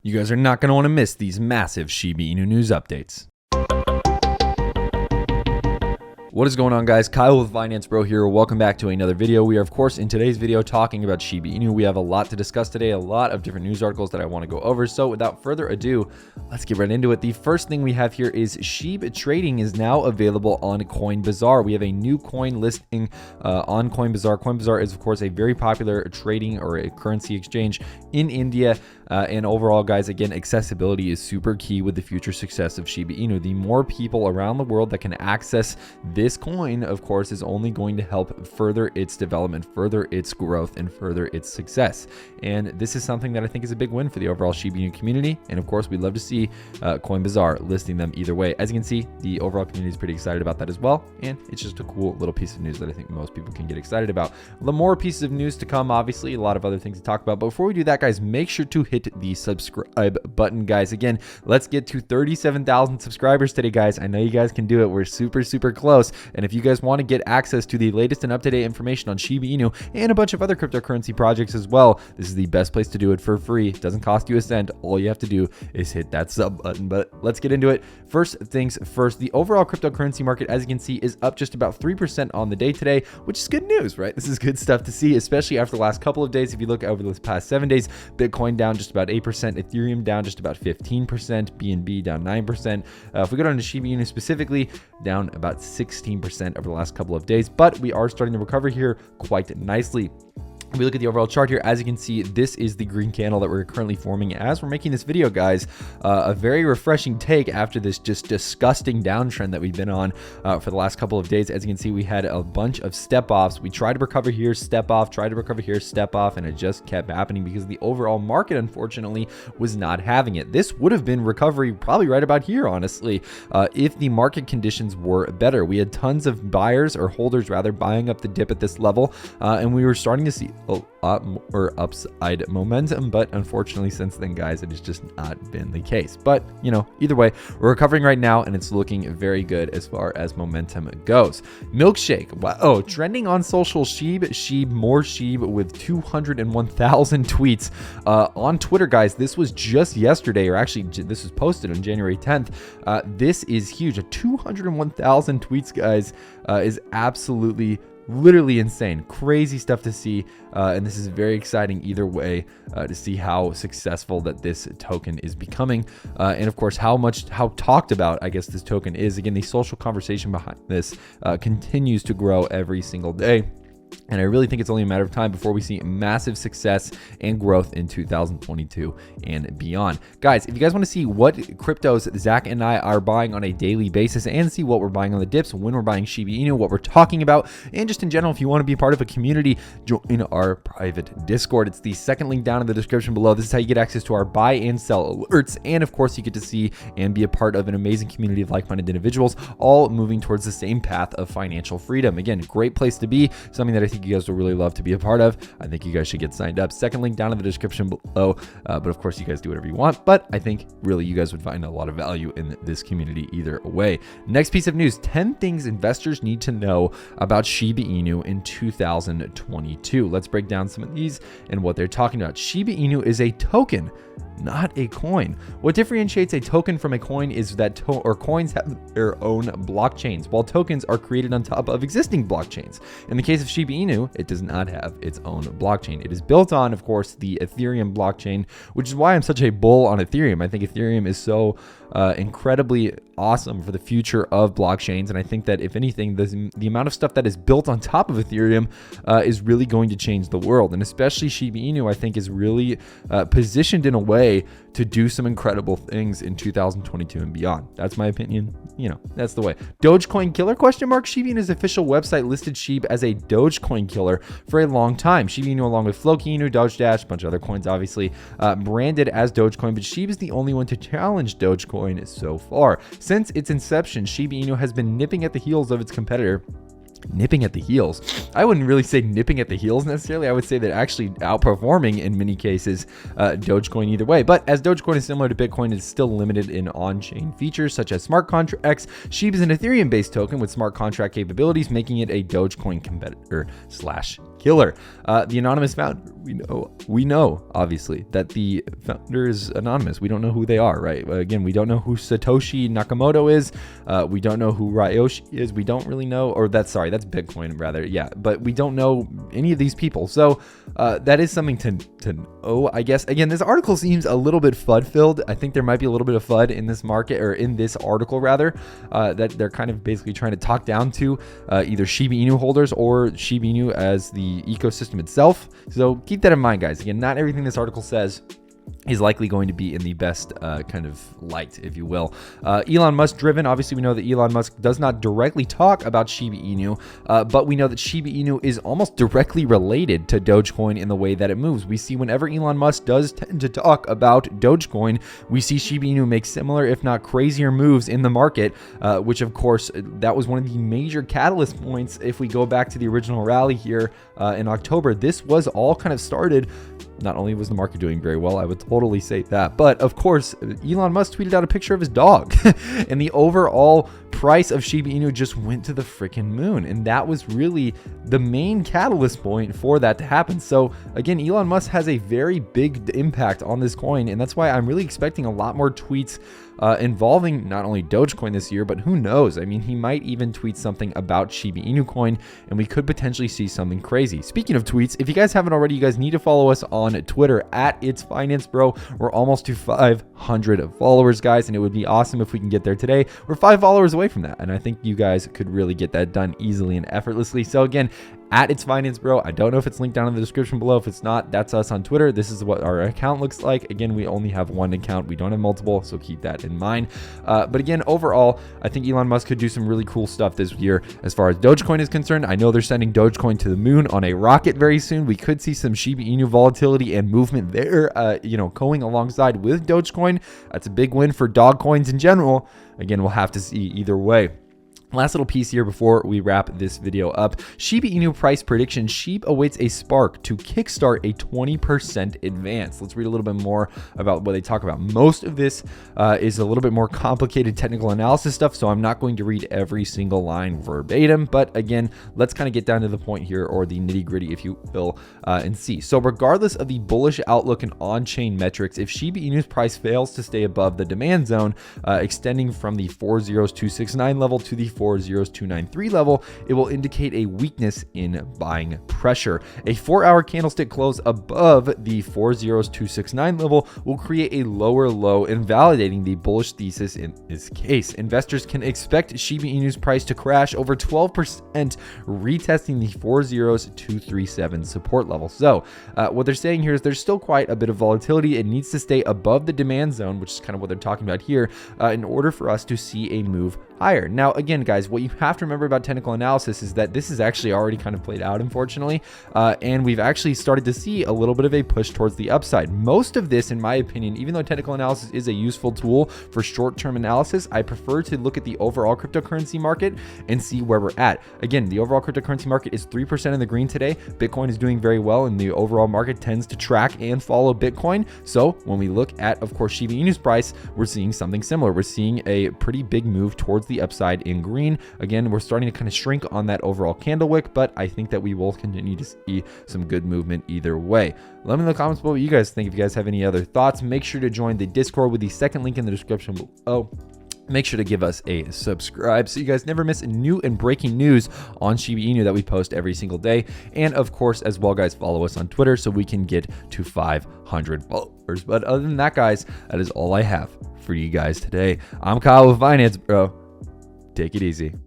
You guys are not going to want to miss these massive Shiba Inu news updates. What is going on, guys? Kyle with Finance Bro here. Welcome back to another video. We are, of course, in today's video talking about Shiba Inu. We have a lot to discuss today, a lot of different news articles that I want to go over. So without further ado, let's get right into it. The first thing we have here is Shib trading is now available on CoinBazaar. We have a new coin listing on CoinBazaar. CoinBazaar is, of course, a very popular trading or a currency exchange in India. And overall, guys, again, accessibility is super key with the future success of Shiba Inu. The more people around the world that can access this coin, of course, is only going to help further its development, further its growth, and further its success. And this is something that I think is a big win for the overall Shiba Inu community. And of course, we'd love to see CoinBazaar listing them either way. As you can see, the overall community is pretty excited about that as well. And it's just a cool little piece of news that I think most people can get excited about. The more pieces of news to come, obviously, a lot of other things to talk about. But before we do that, guys, make sure to hit the subscribe button, guys. Again, let's get to 37,000 subscribers today, guys. I know you guys can do it. We're super close. And if you guys want to get access to the latest and up-to-date information on Shiba Inu and a bunch of other cryptocurrency projects as well, this is the best place to do it for free. It doesn't cost you a cent. All you have to do is hit that sub button. But let's get into it. First things first, the overall cryptocurrency market, as you can see, is up just about 3% on the day today, which is good news, right? This is good stuff to see, especially after the last couple of days. If you look over the past 7 days, Bitcoin down just about 8%, Ethereum down just about 15%, BNB down 9%. If we go down to Shiba Inu specifically, down about 16% over the last couple of days, but we are starting to recover here quite nicely. If we look at the overall chart here, as you can see, this is the green candle that we're currently forming as we're making this video, guys. A very refreshing take after this just disgusting downtrend that we've been on for the last couple of days. As you can see, we had a bunch of step offs. We tried to recover here, step off, tried to recover here, step off, and it just kept happening because the overall market, unfortunately, was not having it. This would have been recovery probably right about here, honestly, if the market conditions were better. We had tons of buyers, or holders rather, buying up the dip at this level, and we were starting to see a lot more upside momentum, but unfortunately since then, guys, it has just not been the case. But you know, either way, we're recovering right now and it's looking very good as far as momentum goes. Milkshake, wow, trending on social. More Shib with 201,000 tweets on Twitter, guys. This was just yesterday, or actually this was posted on January 10th. This is huge. 201,000 tweets, guys, is absolutely literally insane. Crazy stuff to see, and this is very exciting either way to see how successful that this token is becoming, and of course how talked about, I guess, this token is. Again, the social conversation behind this continues to grow every single day. And I really think it's only a matter of time before we see massive success and growth in 2022 and beyond. Guys, if you guys want to see what cryptos Zach and I are buying on a daily basis and see what we're buying on the dips, when we're buying Shiba Inu, what we're talking about, and just in general, if you want to be part of a community, join our private Discord. It's the second link down in the description below. This is how you get access to our buy and sell alerts. And of course, you get to see and be a part of an amazing community of like-minded individuals, all moving towards the same path of financial freedom. Again, great place to be, something that I think you guys will really love to be a part of. I think you guys should get signed up. Second link down in the description below. But of course, you guys do whatever you want. But I think really you guys would find a lot of value in this community either way. Next piece of news, 10 things investors need to know about Shiba Inu in 2022. Let's break down some of these and what they're talking about. Shiba Inu is a token, not a coin. What differentiates a token from a coin is that coins have their own blockchains, while tokens are created on top of existing blockchains. In the case of Shiba Inu, it does not have its own blockchain. It is built on, of course, the Ethereum blockchain, which is why I'm such a bull on Ethereum. I think Ethereum is so incredibly awesome for the future of blockchains, and I think that if anything, the amount of stuff that is built on top of Ethereum is really going to change the world, and especially Shiba Inu, I think, is really positioned in a way to do some incredible things in 2022 and beyond. That's my opinion. You know, that's the way. Dogecoin killer ? Shiba Inu's official website listed Shib as a Dogecoin killer for a long time. Shiba Inu, along with Floki Inu, Doge Dash, a bunch of other coins, obviously, branded as Dogecoin, but Shib is the only one to challenge Dogecoin so far. Since its inception, Shiba Inu has been nipping at the heels of its competitor. Nipping at the heels. I wouldn't really say nipping at the heels necessarily. I would say that actually outperforming in many cases Dogecoin either way. But as Dogecoin is similar to Bitcoin, it's still limited in on-chain features such as smart contracts. Shib is an Ethereum-based token with smart contract capabilities, making it a Dogecoin competitor / killer. The anonymous founder, we know obviously that the founder is anonymous. We don't know who they are, right? Again, we don't know who Satoshi Nakamoto is. We don't know who Ryoshi is. We don't really know, or that's Bitcoin rather. Yeah, but we don't know any of these people. So that is something to know, I guess. Again, this article seems a little bit FUD filled. I think there might be a little bit of FUD in this market, or in this article rather, that they're kind of basically trying to talk down to either Shiba Inu holders or Shiba Inu as the ecosystem itself. So keep that in mind, guys. Again, not everything this article says is likely going to be in the best kind of light, if you will. Elon Musk driven. Obviously, we know that Elon Musk does not directly talk about Shiba Inu, but we know that Shiba Inu is almost directly related to Dogecoin in the way that it moves. We see whenever Elon Musk does tend to talk about Dogecoin, we see Shiba Inu make similar, if not crazier moves in the market, which of course, that was one of the major catalyst points. If we go back to the original rally here in October, this was all kind of started. Not only was the market doing very well, I would totally say that, but of course, Elon Musk tweeted out a picture of his dog and the overall price of Shiba Inu just went to the freaking moon. And that was really the main catalyst point for that to happen. So again, Elon Musk has a very big impact on this coin. And that's why I'm really expecting a lot more tweets involving not only Dogecoin this year, but who knows? I mean, he might even tweet something about Shiba Inu Coin, and we could potentially see something crazy. Speaking of tweets, if you guys haven't already, you guys need to follow us on Twitter at It's Finance Bro. We're almost to 500 followers, guys, and it would be awesome if we can get there today. We're 5 followers away from that, and I think you guys could really get that done easily and effortlessly. So again, at It's Finance Bro. I don't know if it's linked down in the description below. If it's not, that's us on Twitter. This is what our account looks like. Again, we only have one account. We don't have multiple, so keep that in mind. But again, overall, I think Elon Musk could do some really cool stuff this year as far as Dogecoin is concerned. I know they're sending Dogecoin to the moon on a rocket very soon. We could see some Shiba Inu volatility and movement there, going alongside with Dogecoin. That's a big win for dog coins in general. Again, we'll have to see either way. Last little piece here before we wrap this video up. Shiba Inu price prediction. Shib awaits a spark to kickstart a 20% advance. Let's read a little bit more about what they talk about. Most of this is a little bit more complicated technical analysis stuff, so I'm not going to read every single line verbatim. But again, let's kind of get down to the point here, or the nitty gritty, if you will, and see. So regardless of the bullish outlook and on-chain metrics, if Shiba Inu's price fails to stay above the demand zone, extending from the 40269 level to the 40293 level, it will indicate a weakness in buying pressure. A 4-hour candlestick close above the 40269 level will create a lower low, invalidating the bullish thesis in this case. Investors can expect Shiba Inu's price to crash over 12%, retesting the 40237 support level. So what they're saying here is there's still quite a bit of volatility. It needs to stay above the demand zone, which is kind of what they're talking about here, in order for us to see a move higher. Now, again, guys, what you have to remember about technical analysis is that this is actually already kind of played out, unfortunately, and we've actually started to see a little bit of a push towards the upside. Most of this, in my opinion, even though technical analysis is a useful tool for short-term analysis, I prefer to look at the overall cryptocurrency market and see where we're at. Again, the overall cryptocurrency market is 3% in the green today. Bitcoin is doing very well, and the overall market tends to track and follow Bitcoin. So when we look at, of course, Shiba Inu's price, we're seeing something similar. We're seeing a pretty big move towards the upside in green. Again, we're starting to kind of shrink on that overall candle wick, but I think that we will continue to see some good movement either way. Let me know in the comments below what you guys think. If you guys have any other thoughts, make sure to join the Discord with the second link in the description below. Make sure to give us a subscribe so you guys never miss new and breaking news on Shiba Inu that we post every single day. And of course, as well, guys, follow us on Twitter so we can get to 500 followers. But other than that, guys, that is all I have for you guys today. I'm Kyle with Finance Bro. Take it easy.